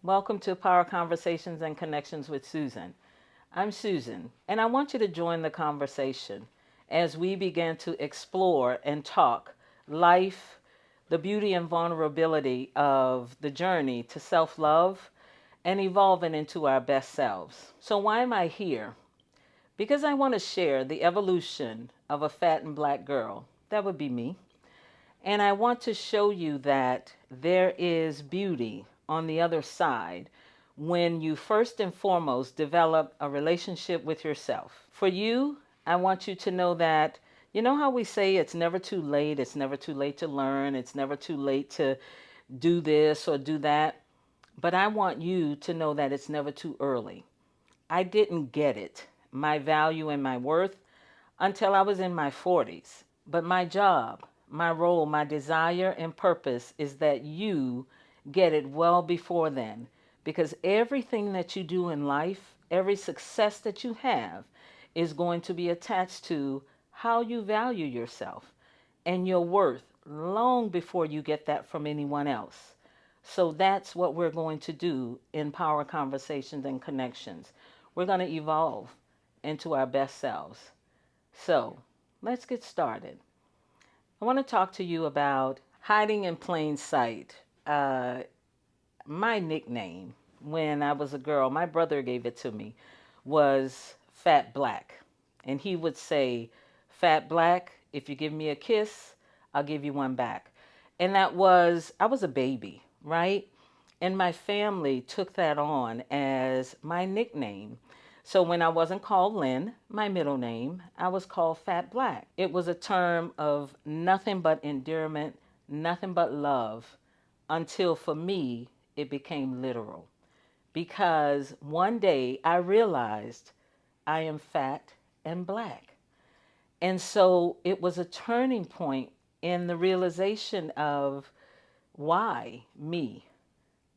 Welcome to Power Conversations and Connections with Susan. I'm Susan, and I want you to join the conversation as we begin to explore and talk life, the beauty and vulnerability of the journey to self love and evolving into our best selves. So, why am I here? Because I want to share the evolution of a fat and black girl. That would be me. And I want to show you that there is beauty on the other side when you first and foremost develop a relationship with yourself. For you, I want you to know that, you know how we say it's never too late, it's never too late to learn, it's never too late to do this or do that. But I want you to know that it's never too early. I didn't get it, my value and my worth, until I was in my 40s. But my job, my role, my desire and purpose is that you get it well before then. Because everything that you do in life, every success that you have, is going to be attached to how you value yourself and your worth long before you get that from anyone else. So that's what we're going to do in Power Conversations and Connections. We're going to evolve into our best selves. So let's get started. I want to talk to you about hiding in plain sight. Uh, my nickname when I was a girl, my brother gave it to me, was Fat Black. And he would say, Fat Black, if you give me a kiss, I'll give you one back. And I was a baby, right? And my family took that on as my nickname. So when I wasn't called Lynn, my middle name, I was called Fat Black. It was a term of nothing but endearment, nothing but love, until for me, it became literal. Because one day I realized I am fat and black. And so it was a turning point in the realization of why me.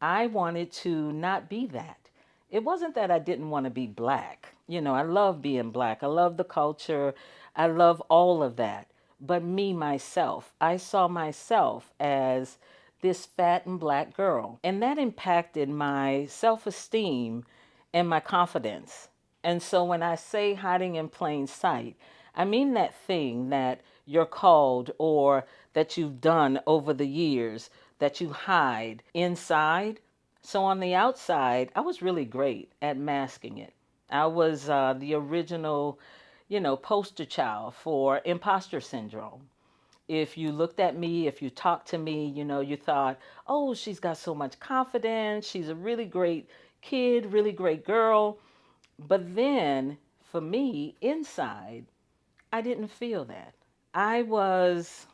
I wanted to not be that. It wasn't that I didn't want to be black. I love being black. I love the culture. I love all of that. But me, myself, I saw myself as this fat and black girl. And that impacted my self esteem and my confidence. And so when I say hiding in plain sight, I mean that thing that you're called or that you've done over the years that you hide inside. So on the outside, I was really great at masking it. I was the original, poster child for imposter syndrome. If you looked at me, if you talked to me, you thought, oh, she's got so much confidence. She's a really great kid, really great girl. But then for me, inside, I didn't feel that. I was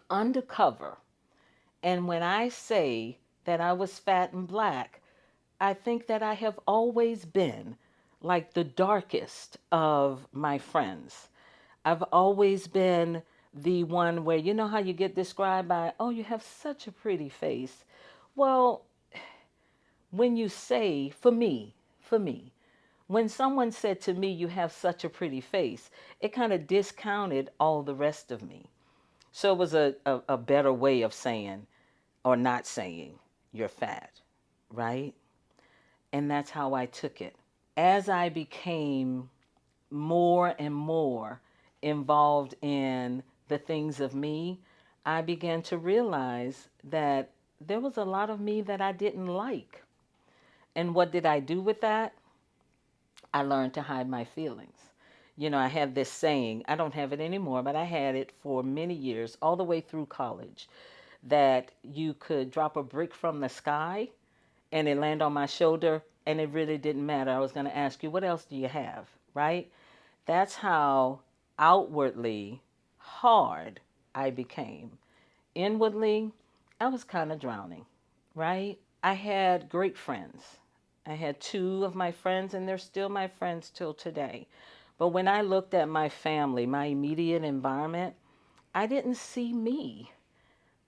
undercover. And when I say that I was fat and black, I think that I have always been like the darkest of my friends. I've always been the one where, you know how you get described by, oh, you have such a pretty face. Well, when you say, for me, when someone said to me, you have such a pretty face, it kind of discounted all the rest of me. So it was a better way of saying, or not saying, you're fat, right? And that's how I took it. As I became more and more involved in the things of me, I began to realize that there was a lot of me that I didn't like. And what did I do with that? I learned to hide my feelings. I had this saying, I don't have it anymore, but I had it for many years, all the way through college, that you could drop a brick from the sky and it land on my shoulder and it really didn't matter. I was going to ask you, what else do you have? Right? That's how outwardly hard I became. Inwardly, I was kind of drowning, right? I had great friends. I had two of my friends, and they're still my friends till today. But when I looked at my family, my immediate environment, I didn't see me.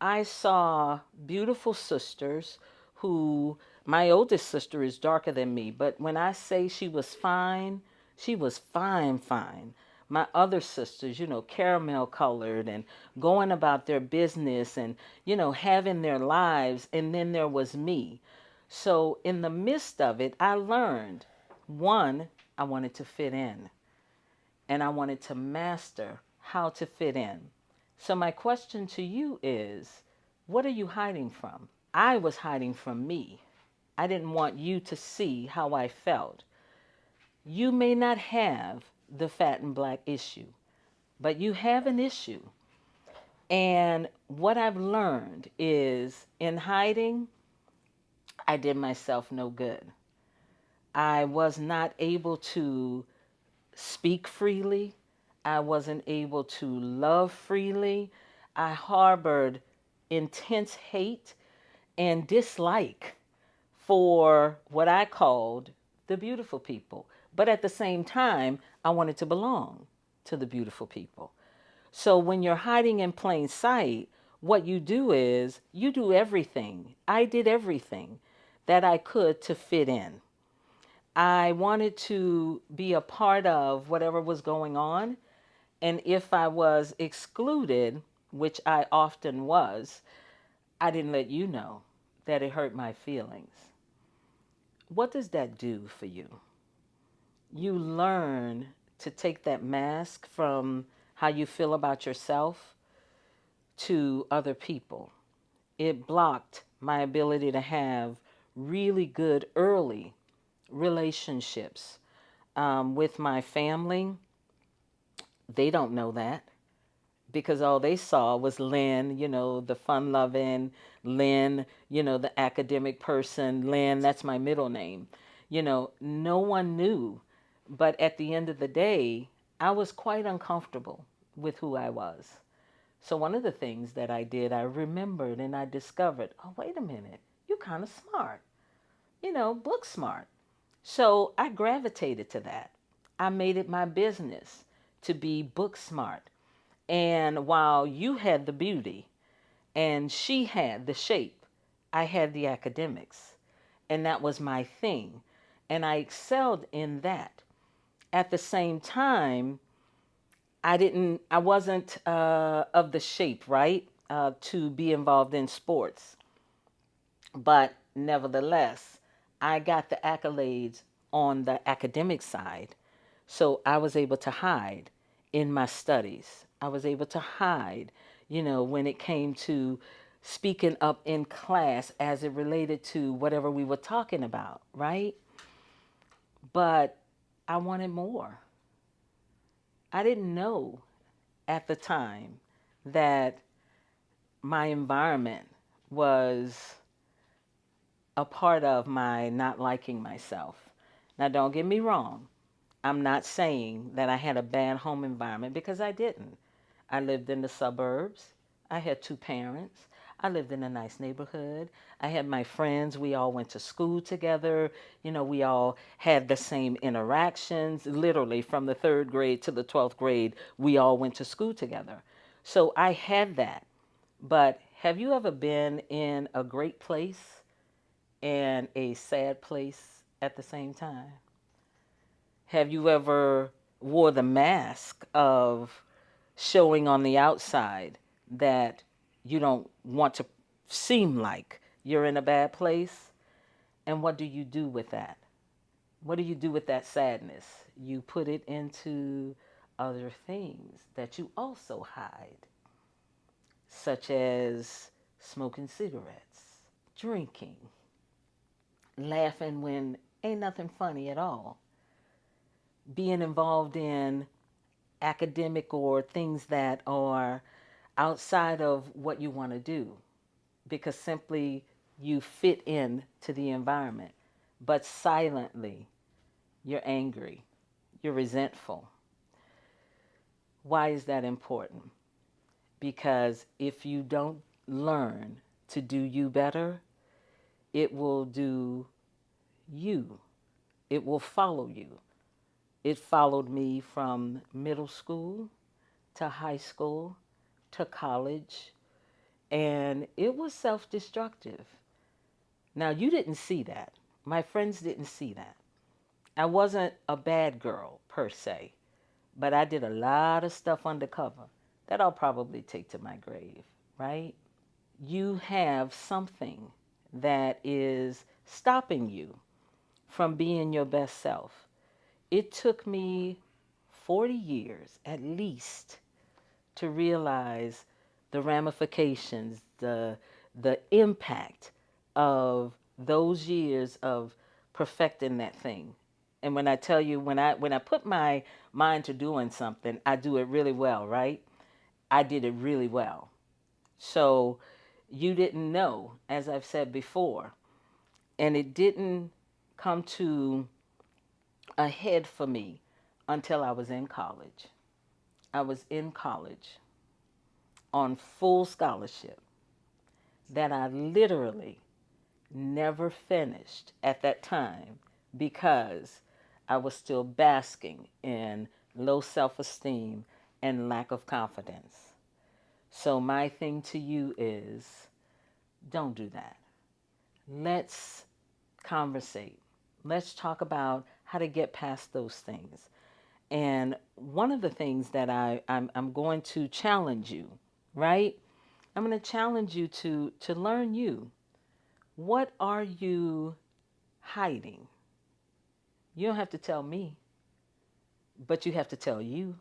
I saw beautiful sisters who, my oldest sister is darker than me, but when I say she was fine, fine. My other sisters, caramel colored and going about their business and, having their lives. And then there was me. So, in the midst of it, I learned one, I wanted to fit in and I wanted to master how to fit in. So, my question to you is, what are you hiding from? I was hiding from me. I didn't want you to see how I felt. You may not have the fat and black issue, but you have an issue. And what I've learned is in hiding, I did myself no good. I was not able to speak freely. I wasn't able to love freely. I harbored intense hate and dislike for what I called the beautiful people. But at the same time, I wanted to belong to the beautiful people. So when you're hiding in plain sight, what you do is you do everything. I did everything that I could to fit in. I wanted to be a part of whatever was going on. And if I was excluded, which I often was, I didn't let you know that it hurt my feelings. What does that do for you? You learn to take that mask from how you feel about yourself to other people. It blocked my ability to have really good early relationships with my family. They don't know that because all they saw was Lynn, the fun loving Lynn, the academic person. Lynn, that's my middle name. No one knew. But at the end of the day, I was quite uncomfortable with who I was. So one of the things that I did, I remembered and I discovered, oh, wait a minute, you're kind of smart, book smart. So I gravitated to that. I made it my business to be book smart. And while you had the beauty and she had the shape, I had the academics. And that was my thing. And I excelled in that. At the same time, I wasn't of the shape, right, to be involved in sports. But nevertheless, I got the accolades on the academic side. So I was able to hide in my studies. I was able to hide, when it came to speaking up in class as it related to whatever we were talking about, right? But I wanted more. I didn't know at the time that my environment was a part of my not liking myself. Now, don't get me wrong. I'm not saying that I had a bad home environment because I didn't. I lived in the suburbs. I had two parents. I lived in a nice neighborhood. I had my friends. We all went to school together. We all had the same interactions. Literally, from the third grade to the 12th grade, we all went to school together. So I had that. But have you ever been in a great place and a sad place at the same time? Have you ever wore the mask of showing on the outside that you don't want to seem like you're in a bad place? And what do you do with that? What do you do with that sadness? You put it into other things that you also hide, such as smoking cigarettes, drinking, laughing when ain't nothing funny at all, being involved in academic or things that are outside of what you want to do because simply you fit in to the environment. But silently, you're angry, you're resentful. Why is that important? Because if you don't learn to do you better, it will do you. It will follow you. It followed me from middle school to high school to college, and it was self destructive. Now, you didn't see that. My friends didn't see that. I wasn't a bad girl per se, but I did a lot of stuff undercover that I'll probably take to my grave, right? You have something that is stopping you from being your best self. It took me 40 years at least to realize the ramifications, the impact of those years of perfecting that thing. And when I tell you, when I put my mind to doing something, I do it really well, right? I did it really well. So you didn't know, as I've said before, and it didn't come to a head for me until I was in college. I was in college on full scholarship that I literally never finished at that time because I was still basking in low self esteem and lack of confidence. So, my thing to you is don't do that. Let's conversate. Let's talk about how to get past those things. And one of the things that I'm going to challenge you, right? I'm going to challenge you to learn you. What are you hiding? You don't have to tell me, but you have to tell you.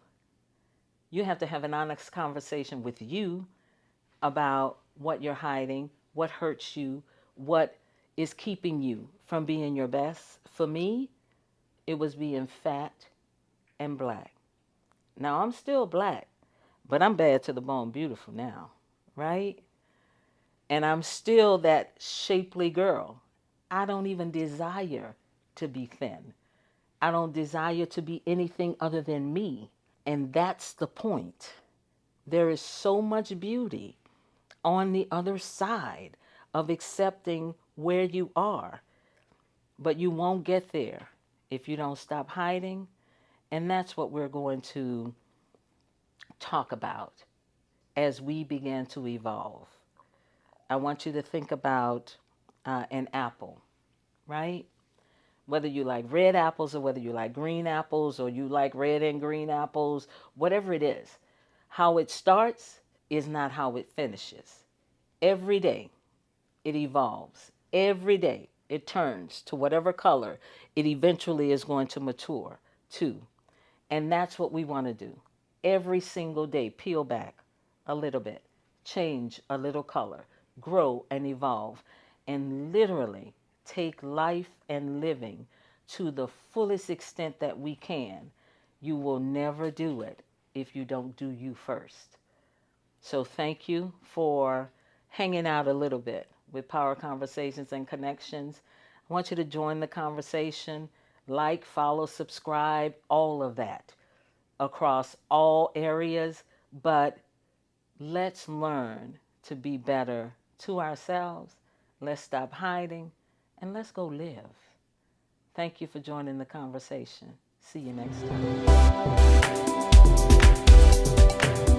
You have to have an honest conversation with you about what you're hiding, what hurts you, what is keeping you from being your best. For me, it was being fat and black. Now, I'm still black, but I'm bad to the bone beautiful now, right? And I'm still that shapely girl. I don't even desire to be thin. I don't desire to be anything other than me. And that's the point. There is so much beauty on the other side of accepting where you are. But you won't get there if you don't stop hiding. And that's what we're going to talk about as we begin to evolve. I want you to think about an apple, right? Whether you like red apples or whether you like green apples or you like red and green apples, whatever it is, how it starts is not how it finishes. Every day it evolves. Every day it turns to whatever color it eventually is going to mature to. And that's what we want to do. Every single day, peel back a little bit, change a little color, grow and evolve, and literally take life and living to the fullest extent that we can. You will never do it if you don't do you first. So thank you for hanging out a little bit with Power Conversations and Connections. I want you to join the conversation, like, follow, subscribe, all of that across all areas. But let's learn to be better to ourselves. Let's stop hiding and let's go live. Thank you for joining the conversation. See you next time.